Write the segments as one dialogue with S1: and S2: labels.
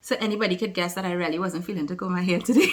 S1: So anybody could guess that I really wasn't feeling to comb my hair today.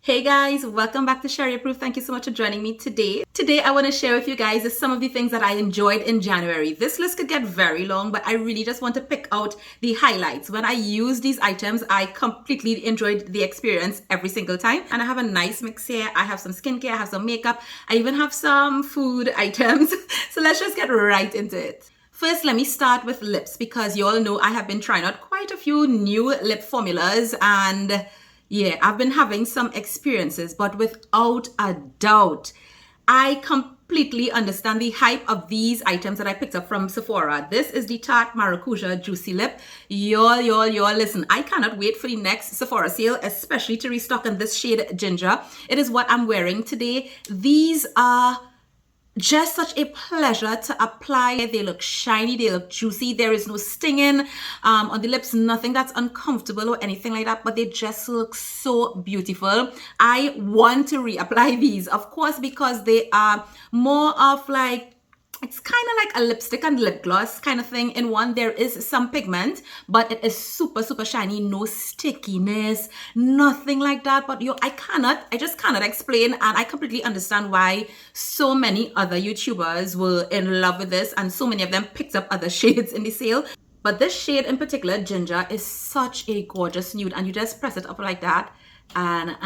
S1: Hey guys, welcome back to Sheri Approved. Thank you so much for joining me today. Today I want to share with you guys some of the things that I enjoyed in January. This list could get very long, but I really just want to pick out the highlights. When I use these items, I completely enjoyed the experience every single time. And I have a nice mix here. I have some skincare, I have some makeup, I even have some food items. So let's just get right into it. First, let me start with lips because you all know I have been trying out quite a few new lip formulas and yeah, I've been having some experiences, but without a doubt, I completely understand the hype of these items that I picked up from Sephora. This is the Tarte Maracuja Juicy Lip. Y'all, listen, I cannot wait for the next Sephora sale, especially to restock in this shade Ginger. It is what I'm wearing today. These are just such a pleasure to apply. They look shiny, they look juicy. There is no stinging on the lips, nothing that's uncomfortable or anything like that, but they just look so beautiful. I want to reapply these, of course, because they are more of like, it's kind of like a lipstick and lip gloss kind of thing in one. There is some pigment, but it is super shiny, no stickiness, nothing like that. But I just cannot explain, and I completely understand why so many other YouTubers were in love with this, and so many of them picked up other shades in the sale. But this shade in particular, Ginger, is such a gorgeous nude, and you just press it up like that, and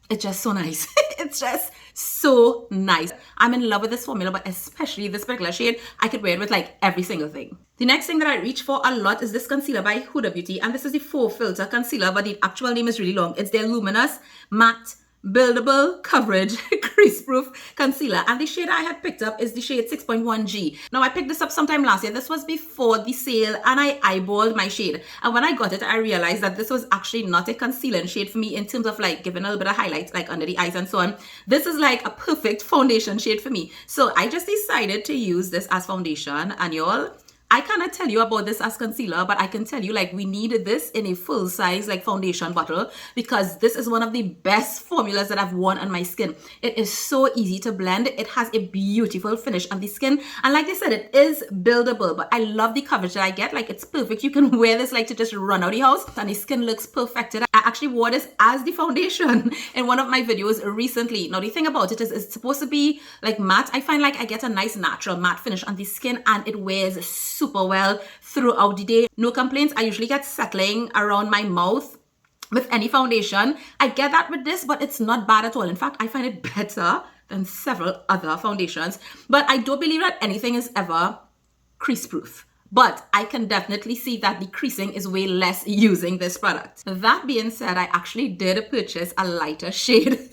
S1: it's just so nice. It's just so nice. I'm in love with this formula, but especially this particular shade. I could wear it with like every single thing. The next thing that I reach for a lot is this concealer by Huda Beauty, and this is the FauxFilter concealer, but the actual name is really long. It's their Luminous Matte Buildable Coverage Crease Proof Concealer, and the shade I had picked up is the shade 6.1G. Now I picked this up sometime last year. This was before the sale, and I eyeballed my shade, and when I got it I realized that this was actually not a concealing shade for me in terms of like giving a little bit of highlights like under the eyes and so on. This is like a perfect foundation shade for me, so I just decided to use this as foundation. And y'all, I cannot tell you about this as concealer, but I can tell you like we needed this in a full size like foundation bottle, because this is one of the best formulas that I've worn on my skin. It is so easy to blend. It has a beautiful finish on the skin, and like I said, it is buildable, but I love the coverage that I get. Like, it's perfect. You can wear this like to just run out the house and the skin looks perfected. I actually wore this as the foundation in one of my videos recently. Now the thing about it is it's supposed to be like matte. I find like I get a nice natural matte finish on the skin, and it wears super well throughout the day. No complaints. I usually get settling around my mouth with any foundation. I get that with this, but it's not bad at all. In fact, I find it better than several other foundations. But I don't believe that anything is ever crease proof. But I can definitely see that the creasing is way less using this product. That being said, I actually did purchase a lighter shade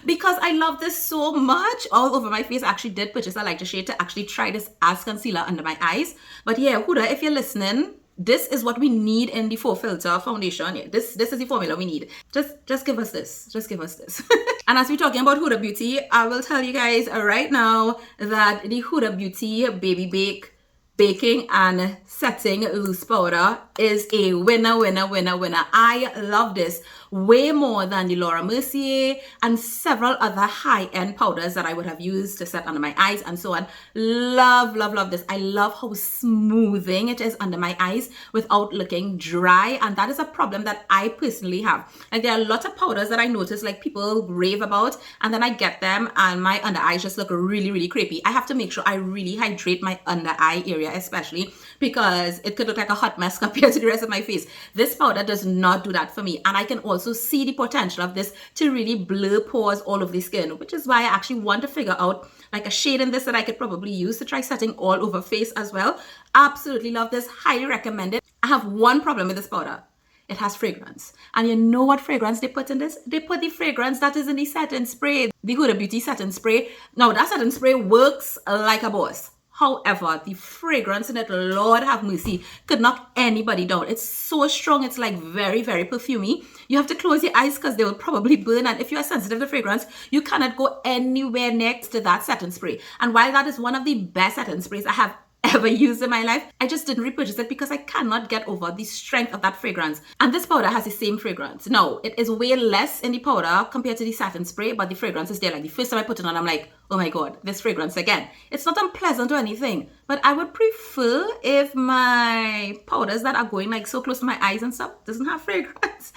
S1: because I love this so much all over my face. I actually did purchase a lighter shade to actually try this as concealer under my eyes. But yeah, Huda, if you're listening, this is what we need in the FauxFilter foundation. Yeah, this is the formula we need. Just give us this. Just give us this. And as we're talking about Huda Beauty, I will tell you guys right now that the Huda Beauty Baby Bake Baking and Setting Loose Powder is a winner. I love this way more than the Laura Mercier and several other high-end powders that I would have used to set under my eyes and so on. Love this. I love how smoothing it is under my eyes without looking dry, and that is a problem that I personally have. Like, there are a lot of powders that I notice like people rave about, and then I get them and my under eyes just look really crepey. I have to make sure I really hydrate my under eye area, especially because it could look like a hot mess compared to the rest of my face. This powder does not do that for me, and I can also see the potential of this to really blur pores all over the skin, which is why I actually want to figure out like a shade in this that I could probably use to try setting all over face as well. Absolutely love this, highly recommend it. I have one problem with this powder. It has fragrance, and you know what fragrance they put in this? They put the fragrance that is in the setting spray, the Huda Beauty setting spray. Now that setting spray works like a boss. However, the fragrance in it, Lord have mercy, could knock anybody down. It's so strong. It's like very perfumey. You have to close your eyes because they will probably burn. And if you are sensitive to fragrance, you cannot go anywhere next to that setting spray. And while that is one of the best setting sprays I have ever used in my life. I just didn't repurchase it because I cannot get over the strength of that fragrance. And this powder has the same fragrance. No, it is way less in the powder compared to the satin spray, but the fragrance is there. Like the first time I put it on, I'm like, oh my God, this fragrance again. It's not unpleasant or anything, but I would prefer if my powders that are going like so close to my eyes and stuff doesn't have fragrance.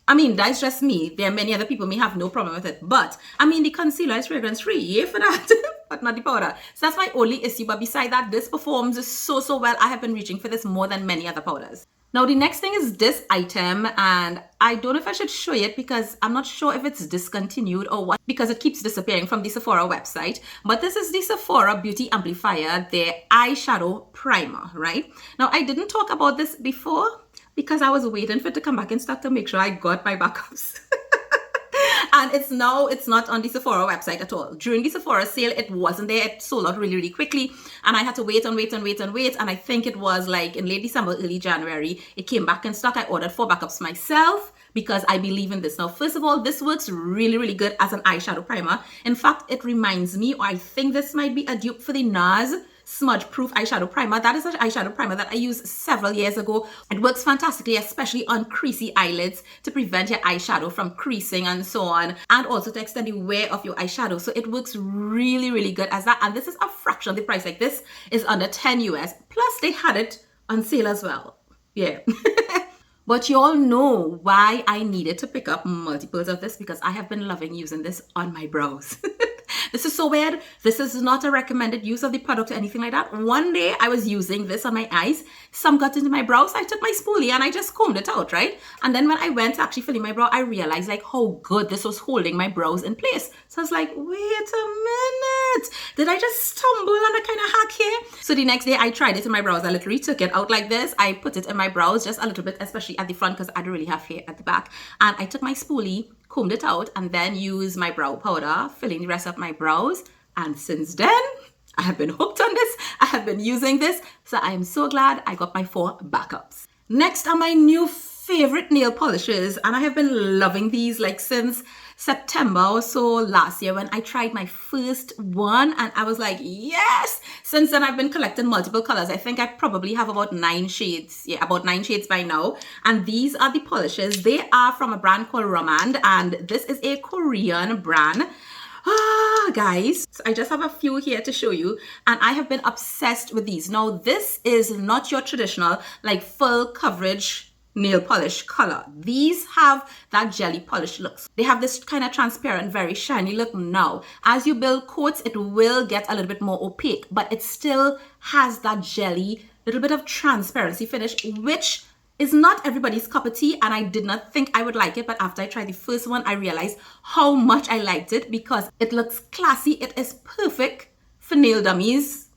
S1: I mean, that's just me. There are many other people may have no problem with it. But, I mean, the concealer is fragrance-free. Yay for that. But not the powder. So that's my only issue. But beside that, this performs so well. I have been reaching for this more than many other powders. Now, the next thing is this item. And I don't know if I should show it because I'm not sure if it's discontinued or what. Because it keeps disappearing from the Sephora website. But this is the Sephora Beauty Amplifier, their eyeshadow primer, right? Now, I didn't talk about this before, because I was waiting for it to come back in stock to make sure I got my backups. And it's not on the Sephora website at all. During the Sephora sale, it wasn't there. It sold out really quickly. And I had to wait. And I think it was like in late December, early January, it came back in stock. I ordered 4 backups myself because I believe in this. Now, first of all, this works really good as an eyeshadow primer. In fact, it reminds me, or I think this might be a dupe for the NARS Smudge Proof Eyeshadow Primer. That is an eyeshadow primer that I used several years ago. It works fantastically, especially on creasy eyelids to prevent your eyeshadow from creasing and so on, and also to extend the wear of your eyeshadow. So it works really good as that. And this is a fraction of the price. Like this is under 10 US. Plus they had it on sale as well. Yeah. But you all know why I needed to pick up multiples of this, because I have been loving using this on my brows. This is so weird. This is not a recommended use of the product or anything like that. One day I was using this on my eyes. Some got into my brows. I took my spoolie and I just combed it out, right? And then when I went to actually filling my brow, I realized like how good this was holding my brows in place. So I was like, wait a minute. Did I just stumble on a kind of hack here? So the next day I tried it in my brows. I literally took it out like this. I put it in my brows just a little bit, especially at the front because I don't really have hair at the back. And I took my spoolie, combed it out, and then used my brow powder, filling the rest of my brows. And since then, I have been hooked on this. I have been using this. So I am so glad I got my 4 backups. Next are my new favorite nail polishes. And I have been loving these like since September or so last year when I tried my first one. And I was like, yes! Since then, I've been collecting multiple colors. I think I probably have about 9 shades. Yeah, about 9 shades by now. And these are the polishes. They are from a brand called Romand. And this is a Korean brand. Guys, so I just have a few here to show you, and I have been obsessed with these. Now, this is not your traditional like full coverage nail polish color. These have that jelly polish look. They have this kind of transparent, very shiny look. Now, as you build coats, it will get a little bit more opaque, but it still has that jelly, little bit of transparency finish, which is not everybody's cup of tea, and I did not think I would like it, but after I tried the first one, I realized how much I liked it because it looks classy. It is perfect for nail dummies.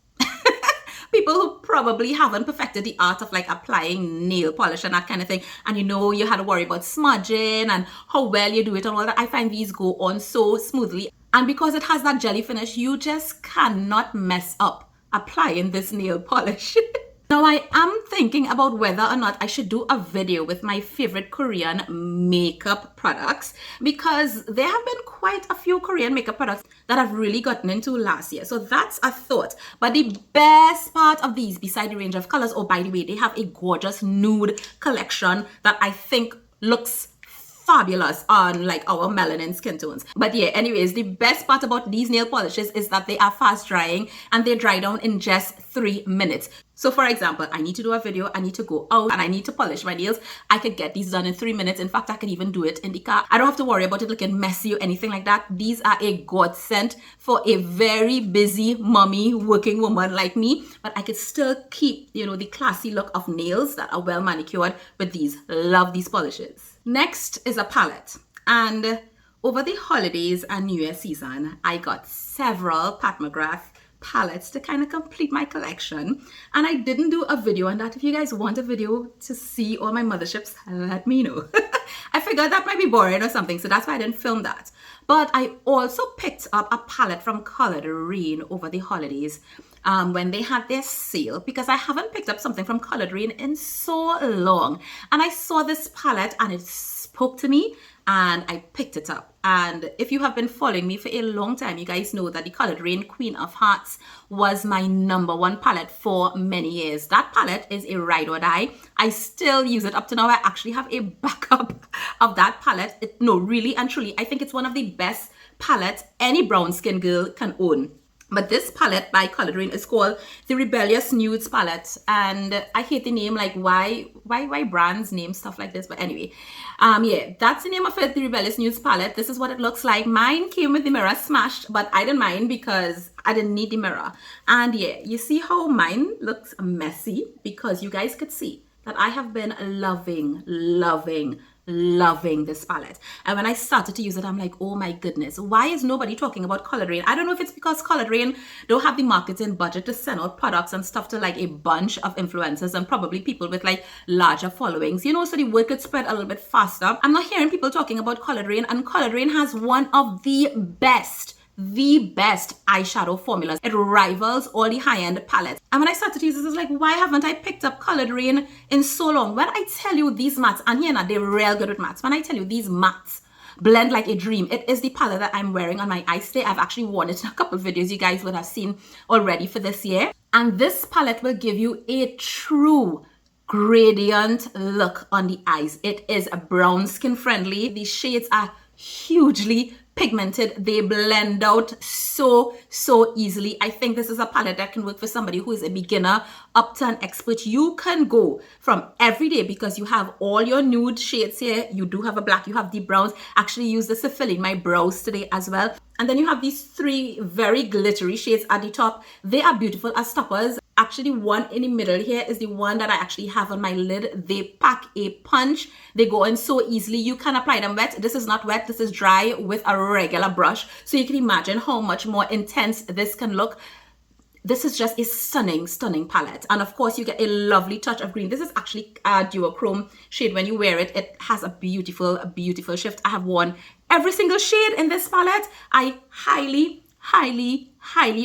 S1: People who probably haven't perfected the art of like applying nail polish and that kind of thing, and you know you had to worry about smudging and how well you do it and all that. I find these go on so smoothly, and because it has that jelly finish, you just cannot mess up applying this nail polish. Now, I am thinking about whether or not I should do a video with my favorite Korean makeup products, because there have been quite a few Korean makeup products that I've really gotten into last year. So that's a thought. But the best part of these, beside the range of colors, oh, by the way, they have a gorgeous nude collection that I think looks fabulous on like our melanin skin tones. But yeah, anyways, the best part about these nail polishes is that they are fast drying and they dry down in just 3 minutes. So for example, I need to do a video, I need to go out and I need to polish my nails. I could get these done in 3 minutes. In fact, I could even do it in the car. I don't have to worry about it looking messy or anything like that. These are a godsend for a very busy mommy working woman like me, but I could still keep, you know, the classy look of nails that are well manicured with these. Love these polishes. Next is a palette, and over the holidays and New Year season, I got several Pat McGrath palettes to kind of complete my collection, and I didn't do a video on that. If you guys want a video to see all my motherships, let me know. I figured that might be boring or something, so that's why I didn't film that. But I also picked up a palette from Colored Raine over the holidays when they had their sale, because I haven't picked up something from Colored Raine in so long, and I saw this palette and it spoke to me, and I picked it up. And if you have been following me for a long time, you guys know that the Colored Raine Queen of Hearts was my #1 palette for many years. That palette is a ride or die. I still use it up to now. I actually have a backup of that palette. No, really and truly, I think it's one of the best palettes any brown skin girl can own. But this palette by Colored Raine is called the Rebellious Nudes palette, and I hate the name. Like, why brands name stuff like this? But anyway, yeah, that's the name of it, the Rebellious Nudes palette. This is what it looks like. Mine came with the mirror smashed, but I didn't mind because I didn't need the mirror. And yeah, you see how mine looks messy, because you guys could see that I have been loving this palette. And when I started to use it, I'm like, oh my goodness, why is nobody talking about Colored Raine? I don't know if it's because Colored Raine don't have the marketing budget to send out products and stuff to like a bunch of influencers and probably people with like larger followings, you know, so the word could spread a little bit faster. I'm not hearing people talking about Colored Raine, and Colored Raine has one of the best eyeshadow formulas. It rivals all the high-end palettes. And when I started to use this, I was like, why haven't I picked up Colored Raine in so long? When I tell you these mattes, and here now they're real good with mattes. When I tell you these mattes blend like a dream. It is the palette that I'm wearing on my eyes today. I've actually worn it in a couple of videos you guys would have seen already for this year. And this palette will give you a true gradient look on the eyes. It is a brown skin friendly. These shades are hugely pigmented. They blend out so easily. I think this is a palette that can work for somebody who is a beginner up to an expert. You can go from everyday, because you have all your nude shades here. You do have a black, you have deep browns. Actually use this to fill in my brows today as well. And then you have these 3 very glittery shades at the top. They are beautiful as toppers. Actually, one in the middle here is the one that I actually have on my lid. They pack a punch. They go in so easily. You can apply them wet. This is not wet. This is dry with a regular brush. So you can imagine how much more intense this can look. This is just a stunning palette. And of course, you get a lovely touch of green. This is actually a duochrome shade. When you wear it, it has a beautiful shift. I have worn every single shade in this palette. I highly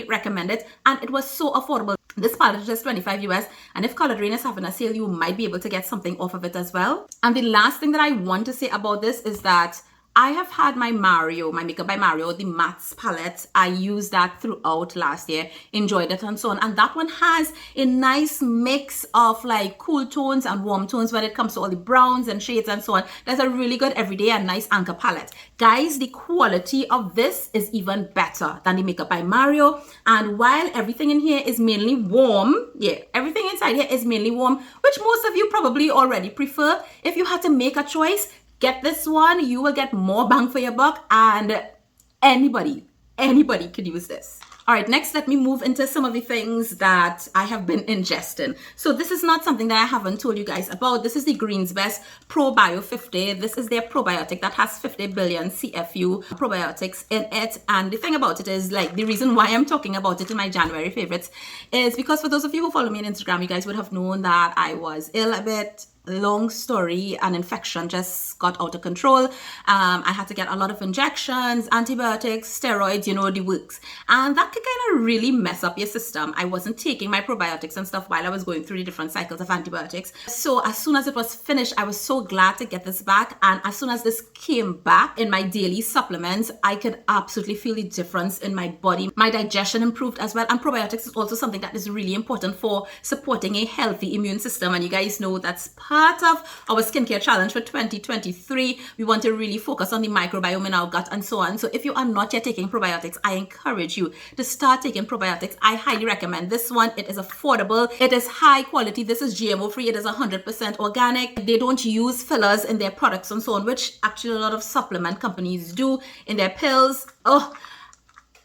S1: recommend it. And it was so affordable. This palette is just $25 US, and if Colored Raine is having a sale, you might be able to get something off of it as well. And the last thing that I want to say about this is that I have had my Makeup by Mario, the mattes palette. I used that throughout last year, enjoyed it and so on. And that one has a nice mix of like cool tones and warm tones when it comes to all the browns and shades and so on. That's a really good everyday and nice anchor palette. Guys, the quality of this is even better than the Makeup by Mario. And while everything in here is mainly warm, yeah, everything inside here is mainly warm, which most of you probably already prefer. If you had to make a choice, get this one. You will get more bang for your buck, and anybody could use this. All right, next let me move into some of the things that I have been ingesting. So this is not something that I haven't told you guys about. This is the GreensBest Probio-50. This is their probiotic that has 50 billion CFU probiotics in it. And the thing about it is, like, the reason why I'm talking about it in my January favorites is because for those of you who follow me on Instagram, you guys would have known that I was ill a bit. Long story, an infection just got out of control. I had to get a lot of injections, antibiotics, steroids, you know, the works. And that could kind of really mess up your system. I wasn't taking my probiotics and stuff while I was going through the different cycles of antibiotics. So as soon as it was finished, I was so glad to get this back. And as soon as this came back in my daily supplements, I could absolutely feel the difference in my body. My digestion improved as well. And probiotics is also something that is really important for supporting a healthy immune system. And you guys know that's part of our skincare challenge for 2023. We want to really focus on the microbiome in our gut and so on. So if you are not yet taking probiotics, I encourage you to start taking probiotics. I highly recommend this one. It is affordable. It is high quality. This is GMO free. It is 100% organic. They don't use fillers in their products and so on, which actually a lot of supplement companies do in their pills. Oh,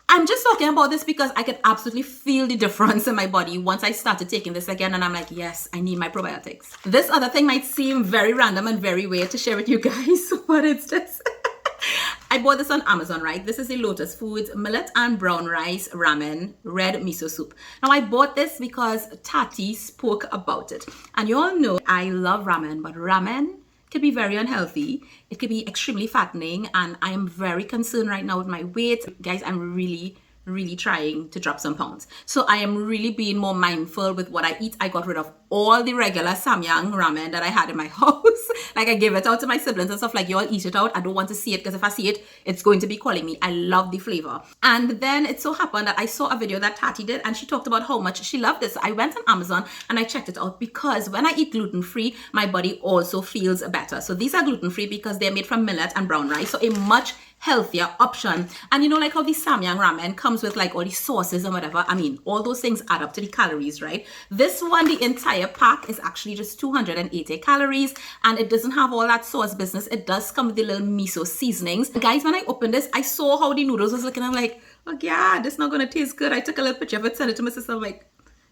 S1: I'm just talking about this because I could absolutely feel the difference in my body once I started taking this again, and I'm like, yes, I need my probiotics. This other thing might seem very random and very weird to share with you guys, but it's just... I bought this on Amazon, right? This is the Lotus Foods Millet and Brown Rice Ramen Red Miso Soup. Now, I bought this because Tarte spoke about it. And you all know I love ramen, but ramen could be very unhealthy. It could be extremely fattening, and I am very concerned right now with my weight. Guys, I'm really really trying to drop some pounds. So I am really being more mindful with what I eat. I got rid of all the regular samyang ramen that I had in my house. Like I gave it out to my siblings and stuff, like, you all eat it out. I don't want to see it because if I see it, it's going to be calling me. I love the flavor. And then it so happened that I saw a video that Tarte did and she talked about how much she loved this. So I went on Amazon and I checked it out because when I eat gluten-free, my body also feels better. So these are gluten-free because they're made from millet and brown rice. So a much healthier option. And you know, like how the samyang ramen comes with like all the sauces and whatever, I mean, all those things add up to the calories, right? This one, the entire pack is actually just 280 calories and it doesn't have all that sauce business. It does come with the little miso seasonings. Guys, when I opened this, I saw how the noodles was looking. I'm like, oh yeah, this is not gonna taste good. I took a little picture of it, sent it to my sister. I'm like,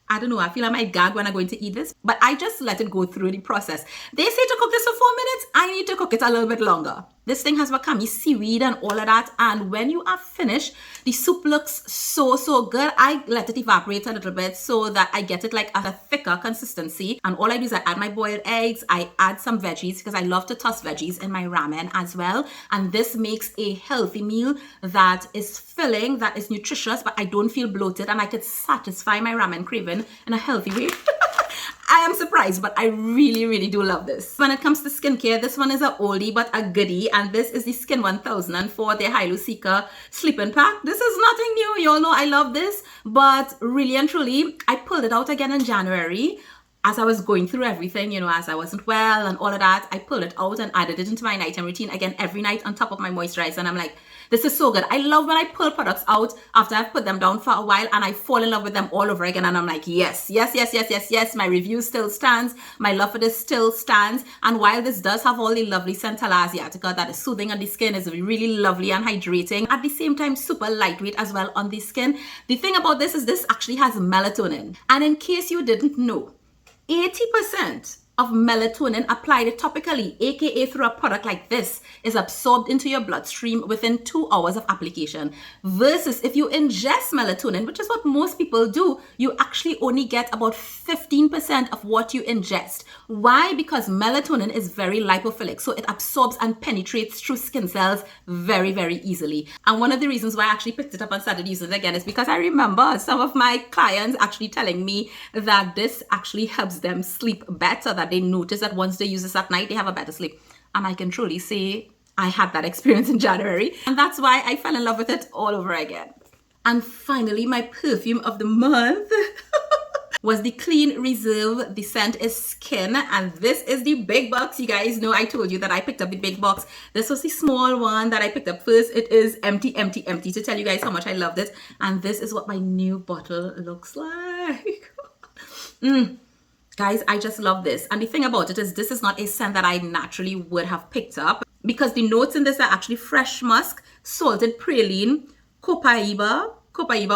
S1: I don't know, I feel I might gag when I'm going to eat this, but I just let it go through the process. They say to cook this for 4 minutes, I need to cook it a little bit longer. This thing has wakame seaweed and all of that, and when you are finished, the soup looks so good. I let it evaporate a little bit so that I get it like a thicker consistency, and all I do is I add my boiled eggs, I add some veggies because I love to toss veggies in my ramen as well, and this makes a healthy meal that is filling, that is nutritious, but I don't feel bloated, and I could satisfy my ramen craving in a healthy way. I am surprised, but I really do love this. When it comes to skincare, this one is a oldie but a goodie, and this is the Skin 1004, their Hyalu Cica sleeping pack. This is nothing new. You all know I love this, but really and truly, I pulled it out again in January. As I was going through everything, you know, as I wasn't well and all of that, I pulled it out and added it into my nighttime routine again every night on top of my moisturizer. And I'm like, this is so good. I love when I pull products out after I've put them down for a while and I fall in love with them all over again. And I'm like, yes. My review still stands. My love for this still stands. And while this does have all the lovely central asiatica that is soothing on the skin, is really lovely and hydrating, at the same time super lightweight as well on the skin. The thing about this is this actually has melatonin. And in case you didn't know, 80% of melatonin applied topically, aka through a product like this, is absorbed into your bloodstream within 2 hours of application. Versus if you ingest melatonin, which is what most people do, you actually only get about 15% of what you ingest. Why? Because melatonin is very lipophilic, so it absorbs and penetrates through skin cells very easily. And one of the reasons why I actually picked it up and started using it again is because I remember some of my clients actually telling me that this actually helps them sleep better, that they notice that once they use this at night, they have a better sleep. And I can truly say I had that experience in January. And that's why I fell in love with it all over again. And finally, my perfume of the month was the Clean Reserve. The scent is Skin. And this is the big box. You guys know I told you that I picked up the big box. This was the small one that I picked up first. It is empty to tell you guys how much I loved it. And this is what my new bottle looks like. Guys, I just love this. And the thing about it is this is not a scent that I naturally would have picked up because the notes in this are actually fresh musk, salted praline, copaiba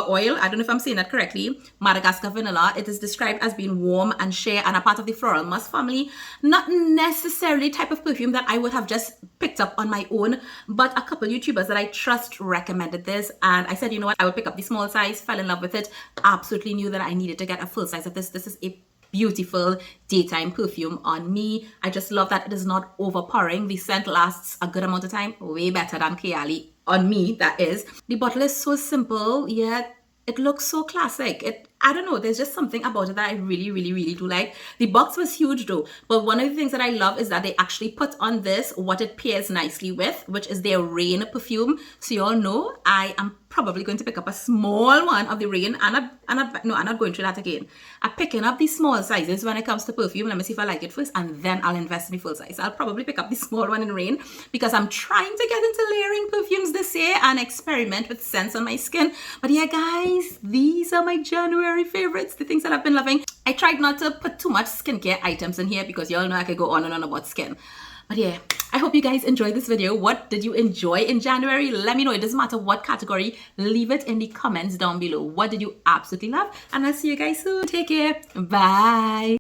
S1: oil, I don't know if I'm saying that correctly, Madagascar vanilla. It is described as being warm and shea and a part of the floral musk family. Not necessarily type of perfume that I would have just picked up on my own, but a couple YouTubers that I trust recommended this and I said, you know what, I would pick up the small size, fell in love with it, absolutely knew that I needed to get a full size of this. This is a beautiful daytime perfume on me. I just love that it is not overpowering. The scent lasts a good amount of time, way better than Kayali on me, that is. The bottle is so simple, yet it looks so classic. I don't know, there's just something about it that I really do like. The box was huge though, but one of the things that I love is that they actually put on this what it pairs nicely with, which is their Raine perfume. So you all know I am probably going to pick up a small one of the Raine. I'm not going through that again. I'm picking up the small sizes when it comes to perfume. Let me see if I like it first and then I'll invest in the full size. I'll probably pick up the small one in Raine because I'm trying to get into layering perfumes this year and experiment with scents on my skin. But yeah guys, these are my January favorites, the things that I've been loving. I tried not to put too much skincare items in here because y'all know I could go on and on about skin. But yeah, I hope you guys enjoyed this video. What did you enjoy in January? Let me know. It doesn't matter what category. Leave it in the comments down below. What did you absolutely love? And I'll see you guys soon. Take care. Bye.